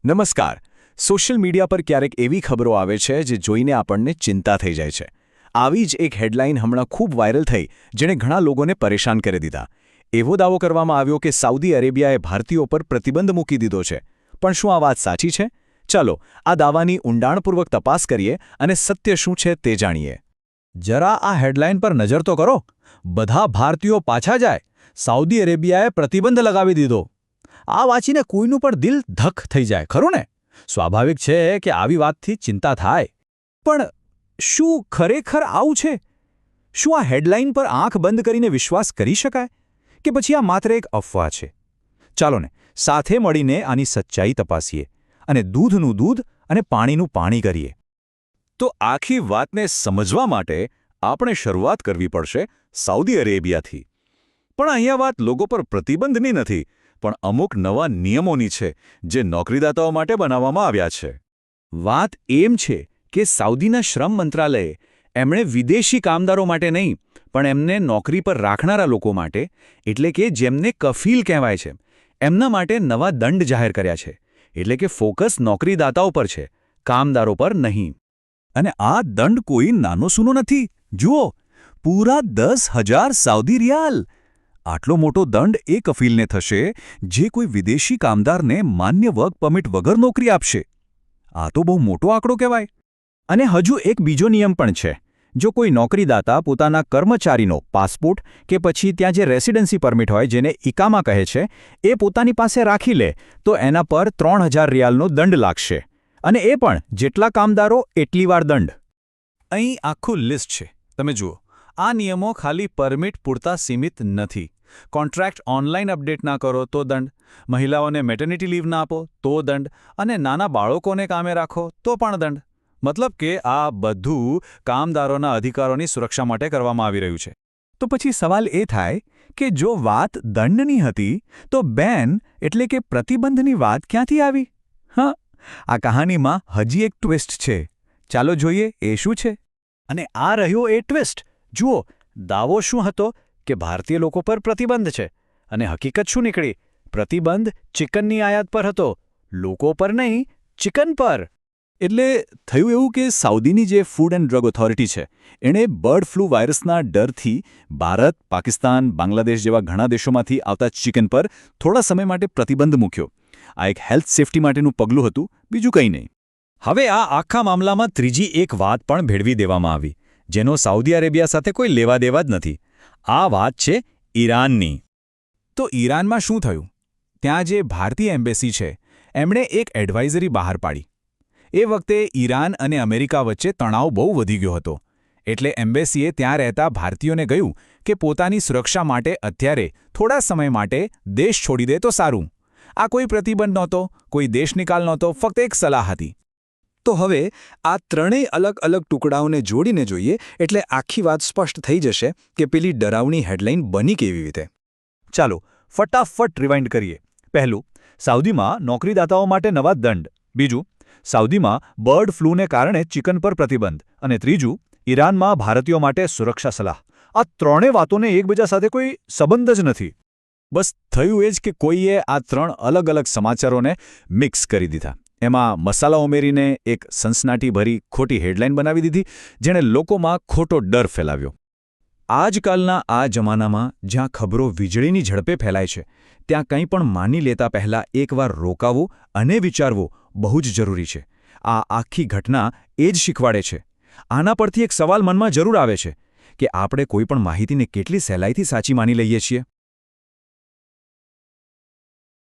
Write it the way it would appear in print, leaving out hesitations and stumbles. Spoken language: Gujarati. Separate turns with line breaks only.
નમસ્કાર. સોશિયલ મીડિયા પર ક્યારેક એવી ખબરો આવે છે જે જોઈને આપણને ચિંતા થઈ જાય છે. આવી જ એક હેડલાઇન હમણાં ખૂબ વાયરલ થઈ, જેણે ઘણા લોકોને પરેશાન કરી દીધા. એવો દાવો કરવામાં આવ્યો કે સાઉદી અરેબિયાએ ભારતીયો પર પ્રતિબંધ મૂકી દીધો છે. પણ શું આ વાત સાચી છે? ચાલો, આ દાવાની ઊંડાણપૂર્વક તપાસ કરીએ અને સત્ય શું છે તે જાણીએ.
જરા આ હેડલાઇન પર નજર તો કરો. બધા ભારતીયો પાછા જાય. સાઉદી અરેબિયાએ પ્રતિબંધ લગાવી દીધો. આ વાંચીને કોઈનું પણ દિલ ધક થઈ જાય, ખરું ને? સ્વાભાવિક છે કે આવી વાતથી ચિંતા થાય.
પણ શું ખરેખર આવું છે? શું આ હેડલાઇન પર આંખ બંધ કરીને વિશ્વાસ કરી શકાય? કે પછી આ માત્ર એક અફવા છે? ચાલો ને, સાથે મળીને આની સચ્ચાઈ તપાસીએ અને દૂધનું દૂધ અને પાણીનું પાણી કરીએ. તો આખી વાતને સમજવા માટે આપણે શરૂઆત કરવી પડશે સાઉદી અરેબિયાથી. પણ અહીંયા વાત લોકો પર પ્રતિબંધની નથી, પણ અમુક નવા નિયમોની છે જે નોકરીદાતાઓ માટે બનાવવામાં આવ્યા છે. વાત એમ છે કે સાઉદીના શ્રમ મંત્રાલયે એમણે વિદેશી કામદારો માટે નહીં, પણ એમને નોકરી પર રાખનારા લોકો માટે, એટલે કે જેમને કફીલ કહેવાય છે, એમના માટે નવા દંડ જાહેર કર્યા છે. એટલે કે ફોકસ નોકરીદાતાઓ પર છે, કામદારો પર નહીં. અને આ દંડ કોઈ નાનો સૂનો નથી. જુઓ, પૂરા 10,000 સાઉદી રિયાલ! આટલો મોટો દંડ એ કફીલને થશે જે કોઈ વિદેશી કામદારને માન્ય વર્ક પરમિટ વગર નોકરી આપશે. આ તો બહુ મોટો આંકડો કહેવાય. અને હજુ એક બીજો નિયમ પણ છે. જો કોઈ નોકરીદાતા પોતાના કર્મચારીનો પાસપોર્ટ કે પછી ત્યાં જે રેસિડન્સી પરમિટ હોય, જેને ઇકામા કહે છે, એ પોતાની પાસે રાખી લે તો એના પર 3,000 રિયાલનો દંડ લાગશે. અને એ પણ જેટલા કામદારો એટલી વાર દંડ. અહીં આખું લિસ્ટ છે, તમે જુઓ. આ નિયમો ખાલી પરમિટ પૂરતા સીમિત નથી. કોન્ટ્રાક્ટ ઓનલાઈન અપડેટ ના કરો તો દંડ, મહિલાઓને મેટર્નિટી લીવ ના આપો તો દંડ, અને નાના બાળકોને કામે રાખો તો પણ દંડ. મતલબ કે આ બધું કામદારોના અધિકારોની સુરક્ષા માટે કરવામાં આવી રહ્યું છે. તો પછી સવાલ એ થાય કે જો વાત દંડની હતી તો બેન એટલે કે પ્રતિબંધની વાત ક્યાંથી આવી? હા, આ કહાનીમાં હજી એક ટ્વિસ્ટ છે. ચાલો જોઈએ એ શું છે. અને આ રહ્યો એ ટ્વિસ્ટ. જુઓ, દાવો શું હતો કે ભારતીય લોકો પર પ્રતિબંધ છે, અને હકીકત શું નીકળી? પ્રતિબંધ ચિકનની આયાત પર હતો, લોકો પર નહીં, ચિકન પર. એટલે થયું એવું કે સાઉદીની જે ફૂડ એન્ડ ડ્રગ ઓથોરિટી છે, એણે બર્ડ ફ્લૂ વાયરસના ડરથી ભારત, પાકિસ્તાન, બાંગ્લાદેશ જેવા ઘણા દેશોમાંથી આવતા ચિકન પર થોડા સમય માટે પ્રતિબંધ મૂક્યો. આ એક હેલ્થ સેફટી માટેનું પગલું હતું, બીજું કંઈ નહીં. હવે આ આખા મામલામાં ત્રીજી એક વાત પણ ભેળવી દેવામાં આવી, જેનો સાઉદી અરેબિયા સાથે કોઈ લેવાદેવા જ નથી. આ વાત છે ઈરાનની. તો ઈરાનમાં શું થયું? ત્યાં જે ભારતીય એમ્બેસી છે, એમણે એક એડવાઇઝરી બહાર પાડી. એ વખતે ઈરાન અને અમેરિકા વચ્ચે તણાવ બહુ વધી ગયો હતો. એટલે એમ્બેસીએ ત્યાં રહેતા ભારતીયોને કહ્યું કે પોતાની સુરક્ષા માટે અત્યારે થોડા સમય માટે દેશ છોડી દે તો સારું. આ કોઈ પ્રતિબંધ નહોતો, કોઈ દેશ નિકાલ નહોતો, ફક્ત એક સલાહ હતી. તો હવે આ ત્રણેય અલગ અલગ ટુકડાઓને જોડીને જોઈએ એટલે આખી વાત સ્પષ્ટ થઈ જશે કે પેલી ડરાવણી હેડલાઇન બની કેવી રીતે. ચાલો ફટાફટ રિવાઇન્ડ કરીએ. પહેલું, સાઉદીમાં નોકરીદાતાઓ માટે નવા દંડ. બીજું, સાઉદીમાં બર્ડ ફ્લૂને કારણે ચિકન પર પ્રતિબંધ. અને ત્રીજું, ઈરાનમાં ભારતીયો માટે સુરક્ષા સલાહ. આ ત્રણેય વાતોને એકબીજા સાથે કોઈ સંબંધ જ નથી. બસ થયું એ જ કે કોઈએ આ ત્રણ અલગ અલગ સમાચારોને મિક્સ કરી દીધા. એમાં મસાલા ઉમેરીને એક સનસનાટીભરી ખોટી હેડલાઇન બનાવી દીધી, જેણે લોકોમાં ખોટો ડર ફેલાવ્યો. આજકાલના આ જમાનામાં જ્યાં ખબરો વીજળીની ઝડપે ફેલાય છે, ત્યાં કંઈ પણ માની લેતા પહેલાં એકવાર રોકાવું અને વિચારવું બહુ જ જરૂરી છે. આ આખી ઘટના એ જ શીખવાડે છે. આના પરથી એક સવાલ મનમાં જરૂર આવે છે કે આપણે કોઈ પણ માહિતીને કેટલી સહેલાઈથી સાચી માની લઈએ છીએ.